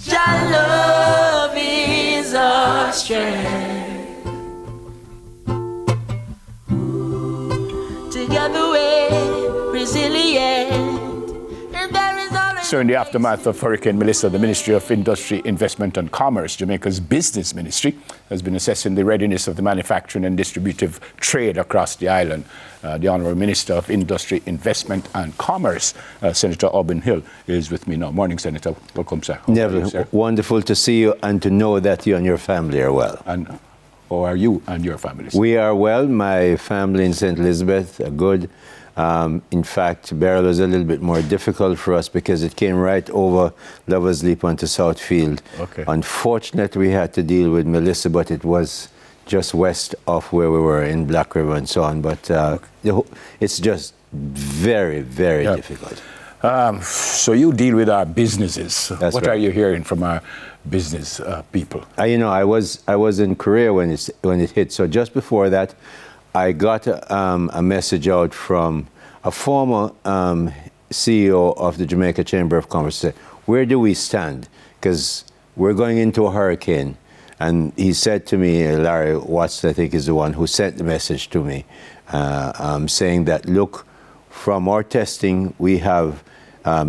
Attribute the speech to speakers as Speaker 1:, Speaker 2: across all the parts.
Speaker 1: Jah love is our strength. Together we're resilient. And there is always.
Speaker 2: So in the aftermath of Hurricane Melissa, the Ministry of Industry, Investment and Commerce, Jamaica's business ministry, has been assessing the readiness of the manufacturing and distributive trade across the island. The Honourable Minister of Industry, Investment and Commerce, Senator Auburn Hill, is with me now. Morning, Senator. Welcome, sir.
Speaker 3: Neville, wonderful to see you and to know that you and your family are well.
Speaker 2: And how are you and your families?
Speaker 3: We are well. My family in St. Elizabeth are good. In fact, Beryl was a little bit more difficult for us because it came right over Lover's Leap onto Southfield.
Speaker 2: Okay.
Speaker 3: Unfortunately, we had to deal with Melissa, but it was just west of where we were in Black River and so on. But it's just very, very difficult.
Speaker 2: So you deal with our businesses.
Speaker 3: That's
Speaker 2: what
Speaker 3: right.
Speaker 2: are you hearing from our business people?
Speaker 3: You know, I was in Korea when it hit. So just before that, I got a message out from a former CEO of the Jamaica Chamber of Commerce. Said, where do we stand? Because we're going into a hurricane. And he said to me, Larry Watts, I think is the one who sent the message to me, saying that, look, from our testing, we have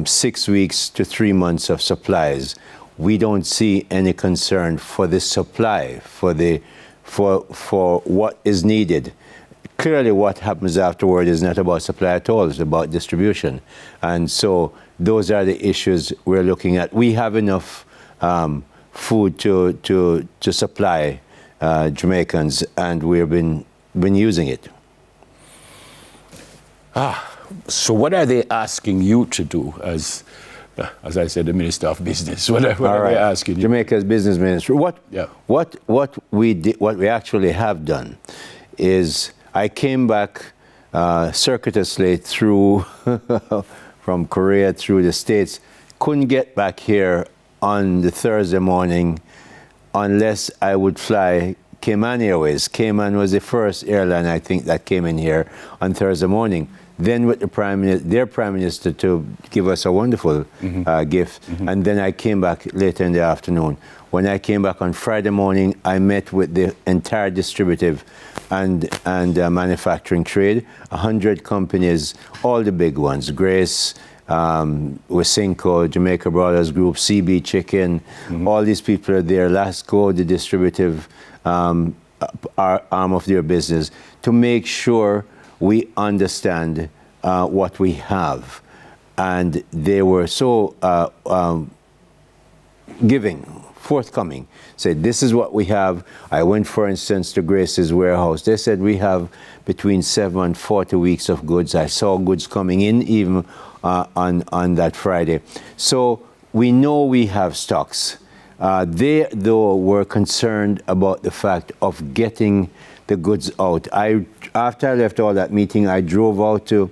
Speaker 3: 6 weeks to 3 months of supplies. We don't see any concern for the supply, for what is needed. Clearly, what happens afterward is not about supply at all. It's about distribution. And so those are the issues we're looking at. We have enough food to supply Jamaicans, and we've been using it.
Speaker 2: So what are they asking you to do as I said, the Minister of Business? What are they asking you?
Speaker 3: Jamaica's business ministry. What we actually have done is I came back circuitously through from Korea through the States. Couldn't get back here on the Thursday morning unless I would fly Cayman Airways. Cayman was the first airline, I think, that came in here on Thursday morning. Then with their Prime Minister to give us a wonderful gift. And then I came back later in the afternoon. When I came back on Friday morning, I met with the entire distributive and manufacturing trade, 100 companies, all the big ones, Grace, Wasinco, Jamaica Brothers Group, CB Chicken, all these people are there. Lasco, the distributive arm of their business, to make sure we understand what we have. And they were so forthcoming. Said, this is what we have. I went, for instance, to Grace's warehouse. They said we have between 7 and 40 weeks of goods. I saw goods coming in even on that Friday. So we know we have stocks. They, though, were concerned about the fact of getting the goods out. After I left all that meeting, I drove out to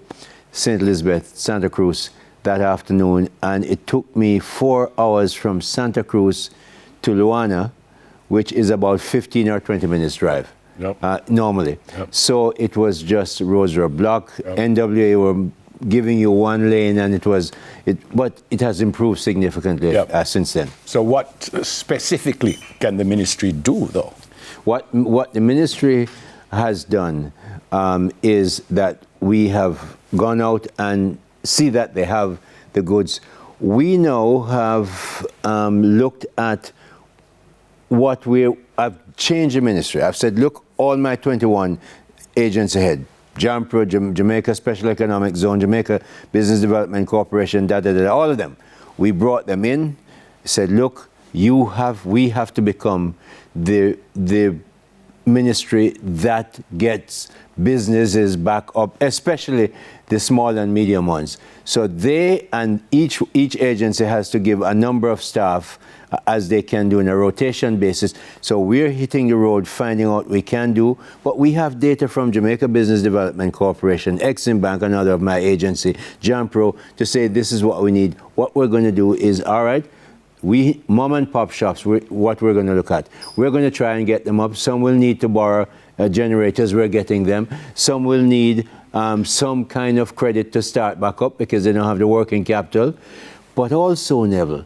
Speaker 3: St. Elizabeth, Santa Cruz that afternoon, and it took me 4 hours from Santa Cruz to Luana, which is about 15 or 20 minutes drive, normally. So it was just roads were blocked. NWA were giving you one lane, and but it has improved significantly since then.
Speaker 2: So what specifically can the ministry do, though?
Speaker 3: What the ministry has done is that we have gone out and see that they have the goods. We now have looked at I've changed the ministry. I've said, look, all my 21 agents ahead, JAMPRO, Jamaica Special Economic Zone, Jamaica Business Development Corporation, all of them. We brought them in, said, look, we have to become the ministry that gets businesses back up, especially the small and medium ones. So they and each agency has to give a number of staff as they can do on a rotation basis. So we're hitting the road, finding out what we can do. But we have data from Jamaica Business Development Corporation, Exim Bank, another of my agency, JAMPRO, to say this is what we need. What we're going to do is, all right, mom and pop shops, what we're going to look at. We're going to try and get them up. Some will need to borrow generators. We're getting them. Some will need some kind of credit to start back up because they don't have the working capital. But also, Neville,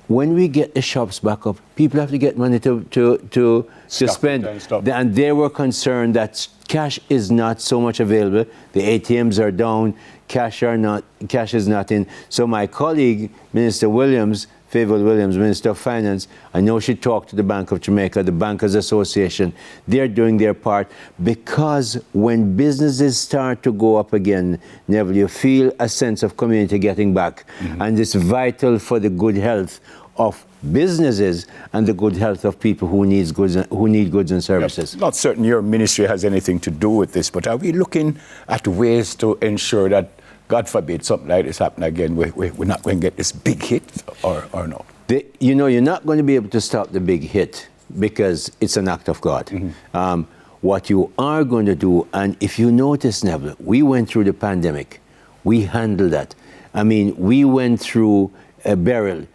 Speaker 3: when we get the shops back up, people have to get money to spend. And they were concerned that cash is not so much available. The ATMs are down, cash is not in. So my colleague, Minister Williams, Favour Williams, Minister of Finance, I know she talked to the Bank of Jamaica, the Bankers Association. They're doing their part, because when businesses start to go up again, Neville, you feel a sense of community getting back. And it's vital for the good health of businesses and the good health of people who need goods and services.
Speaker 2: Not certain your ministry has anything to do with this, but are we looking at ways to ensure that, God forbid, something like this happen again, we're not going to get this big hit, or no?
Speaker 3: You're not going to be able to stop the big hit, because it's an act of God. What you are going to do, and if you notice, Neville, we went through the pandemic. We handled that. I mean, we went through a burial.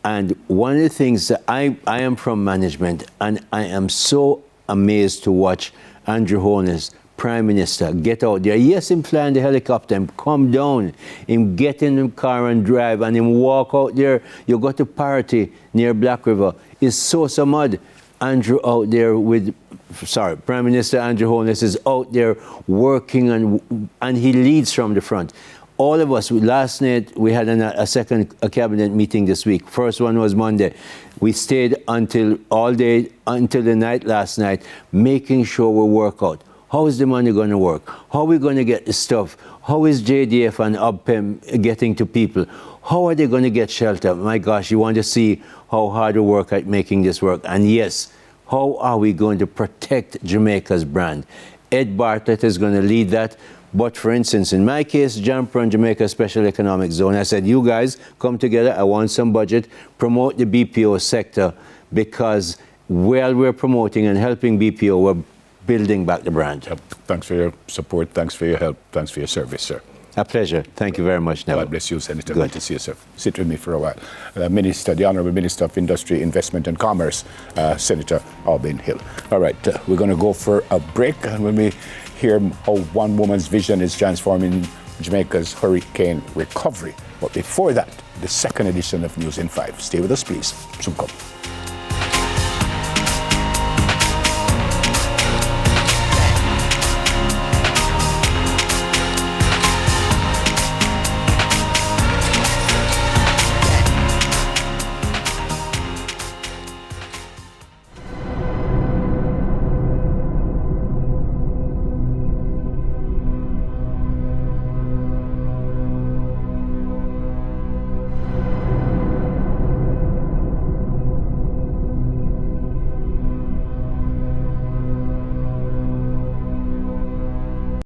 Speaker 3: And one of the things that I am from management, and I am so amazed to watch Andrew Holness, Prime Minister, get out there. Yes, him flying the helicopter, him come down, him get in the car and drive, and him walk out there. You go to Parity near Black River. It's so mud. Andrew out there Prime Minister Andrew Holness is out there working, and he leads from the front. All of us, last night, we had a second cabinet meeting this week. First one was Monday. We stayed all day, until the night last night, making sure we work out. How is the money going to work? How are we going to get the stuff? How is JDF and UPPEM getting to people? How are they going to get shelter? My gosh, you want to see how hard we work at making this work. And yes, how are we going to protect Jamaica's brand? Ed Bartlett is going to lead that. But for instance, in my case, Jumper and Jamaica Special Economic Zone, I said, you guys come together. I want some budget. Promote the BPO sector, because while we're promoting and helping BPO, we're building back the brand.
Speaker 2: Thanks for your support. Thanks for your help. Thanks for your service, sir.
Speaker 3: A pleasure. Thank you very much, Neville.
Speaker 2: God bless you, Senator.
Speaker 3: Good
Speaker 2: Good to see you, sir. Sit with me for a while. The Honourable Minister of Industry, Investment and Commerce, Senator Albin Hill. All right, we're going to go for a break, and when we hear how one woman's vision is transforming Jamaica's hurricane recovery. But before that, the second edition of News in 5. Stay with us, please. Soon come.